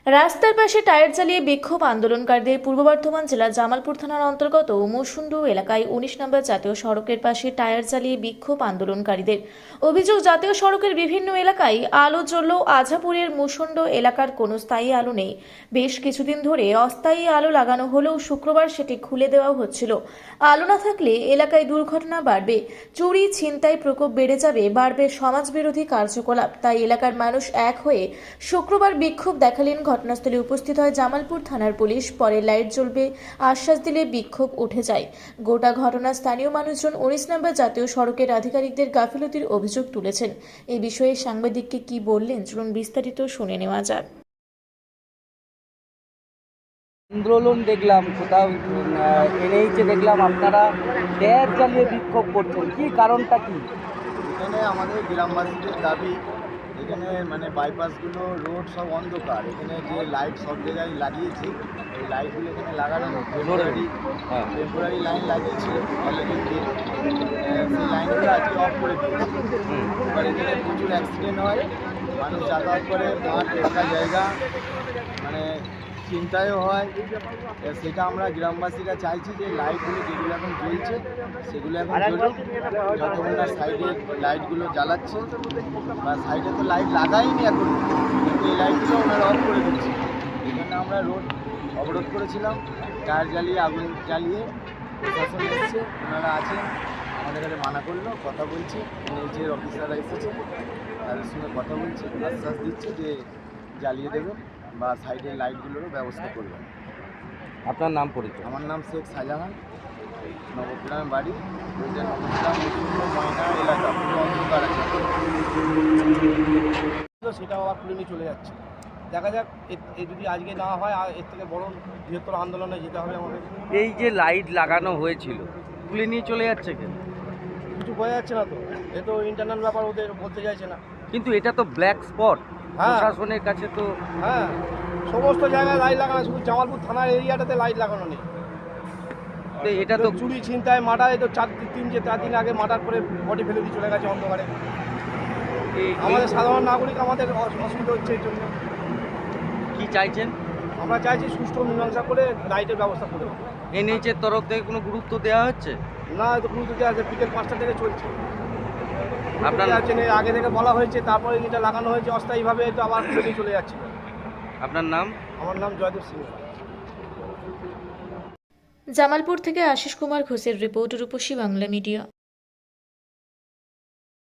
রাস্তার পাশে টায়ার জ্বালিয়ে বিক্ষোভ আন্দোলনকারীদের পূর্ব বর্ধমান জেলার জামালপুর থানার অন্তর্গত মুসুন্ডু এলাকায় ১৯ নম্বর জাতীয় সড়কের পাশে টায়ার জ্বালিয়ে বিক্ষোভ আন্দোলনকারীদের। অভিযোগ, জাতীয় সড়কের বিভিন্ন এলাকায় আলো জ্বললেও আঝাপুরের মুসুন্ডু এলাকার কোনো স্থায়ী আলো নেই। বেশ কিছুদিন ধরে অস্থায়ী আলো লাগানো হলেও শুক্রবার সেটি খুলে দেওয়া হচ্ছিল। আলো না থাকলে এলাকায় দুর্ঘটনা বাড়বে, চুরি ছিনতাই প্রকোপ বেড়ে যাবে, বাড়বে সমাজবিরোধী কার্যকলাপ। তাই এলাকার মানুষ এক হয়ে শুক্রবার বিক্ষোভ দেখালেন। ঘটনাস্থলে উপস্থিত হয় জামালপুর থানার পুলিশ। পরে লাইট জ্বলবে আশ্বাস দিলে বিক্ষোভ উঠে যায়। গোটা ঘটনা স্থানীয় মানুষজন ১৯ নম্বর জাতীয় সড়কের আধিকারিকদের গাফিলতির অভিযোগ তুলেছেন। এই বিষয়ে সাংবাদিককে কি বললেন চলুন বিস্তারিত শুনে নেওয়া যাক। আন্দোলন দেখলাম, কোথাও এনএইচে দেখলাম আপনারা টায়ার জ্বালিয়ে বিক্ষোভ করছেন, কি কারণটা কি? এখানে আমাদের গ্রামবাসীদের দাবি, এখানে মানে বাইপাসগুলো রোড সব অন্ধকার, এখানে যে লাইট সব জায়গায় লাগিয়েছি এই লাইটগুলো এখানে লাগানো টেম্পোরারি লাইন লাগিয়েছিল অলরেডি, সেই লাইনগুলো আজকে অফ করে দিয়েছে। এবার এখানে প্রচুর অ্যাক্সিডেন্ট হয়, মানুষ যাতায়াত করে, মাঠ ফাঁকা জায়গা, মানে চিন্তায়ও হয়। সেটা আমরা গ্রামবাসীরা চাইছি যে লাইটগুলো যেগুলো এখন জ্বলছে সেগুলো এখন জ্বলুক, যতক্ষণ না সাইডে লাইটগুলো জ্বালাচ্ছে, বা সাইডে তো লাইট লাগাইনি এখন, কিন্তু এই লাইটগুলো ওনারা অফ করে দিচ্ছে। এই জন্য আমরা রোড অবরোধ করেছিলাম, টায়ার জ্বালিয়ে আগুন জ্বালিয়ে। প্রশাসন এসছে, ওনারা আছেন, আমাদের কাছে মানা করলো, কথা বলছে, এনএইচের অফিসাররা এসেছে, তাদের সঙ্গে কথা বলছে, আশ্বাস দিচ্ছে যে জ্বালিয়ে দেবে বা সাইডের লাইটগুলোরও ব্যবস্থা করবেন। আপনার নাম পরিচয়? আমার নাম শেখ শাহজাহান, নবগ্রামে বাড়ি, নবগ্রাম ময়না এলাকা, পুরো অন্ধকার আছে। সেটাও আবার খুলে নিয়ে চলে যাচ্ছে। দেখা যাক, এ যদি আজকে না হয় আর এর থেকে বড় বৃহত্তর আন্দোলনে যেতে হবে আমাদের। এই যে লাইট লাগানো হয়েছিল তুলে নিয়ে চলে যাচ্ছে কেন? কিছু বোঝা যাচ্ছে না তো, এ তো ইন্টারনাল ব্যাপার, ওদের বলতে চাইছে না। কিন্তু এটা তো ব্ল্যাক স্পট, হ্যাঁ। প্রশাসনের কাছে তো। হ্যাঁ, সমস্ত জায়গায় লাইট লাগানো, শুধু জামালপুর থানার এরিয়াটাতে লাইট লাগানো নেই। তো এটা তো চুরি ছিনতাই মার্ডার, এই তো 4 দিন আগে মার্ডার করে বডি ফেলে দিয়ে চলে গেছে অন্ধকারে। আমাদের সাধারণ নাগরিক, আমাদের অসুবিধা হচ্ছে এর জন্য। কি চাইছেন? আমরা চাইছি সুষ্ঠু মীমাংসা করে লাইটের ব্যবস্থা করে। এনএইচের তরফ থেকে কোনো গুরুত্ব দেওয়া হচ্ছে না, তো গুরুত্ব দেওয়া আছে, বিকেল 5টা থেকে চলছে। আপনার আগে থেকে বলা হয়েছে, তারপরে এটা লাগানো হয়েছে অস্থায়ীভাবে, তো আবার খুলে চলে যাচ্ছে। আপনার নাম? আমার নাম জয়দেব সিং। জামালপুর থেকে আশিস কুমার ঘোষের রিপোর্ট, রূপসী বাংলা মিডিয়া।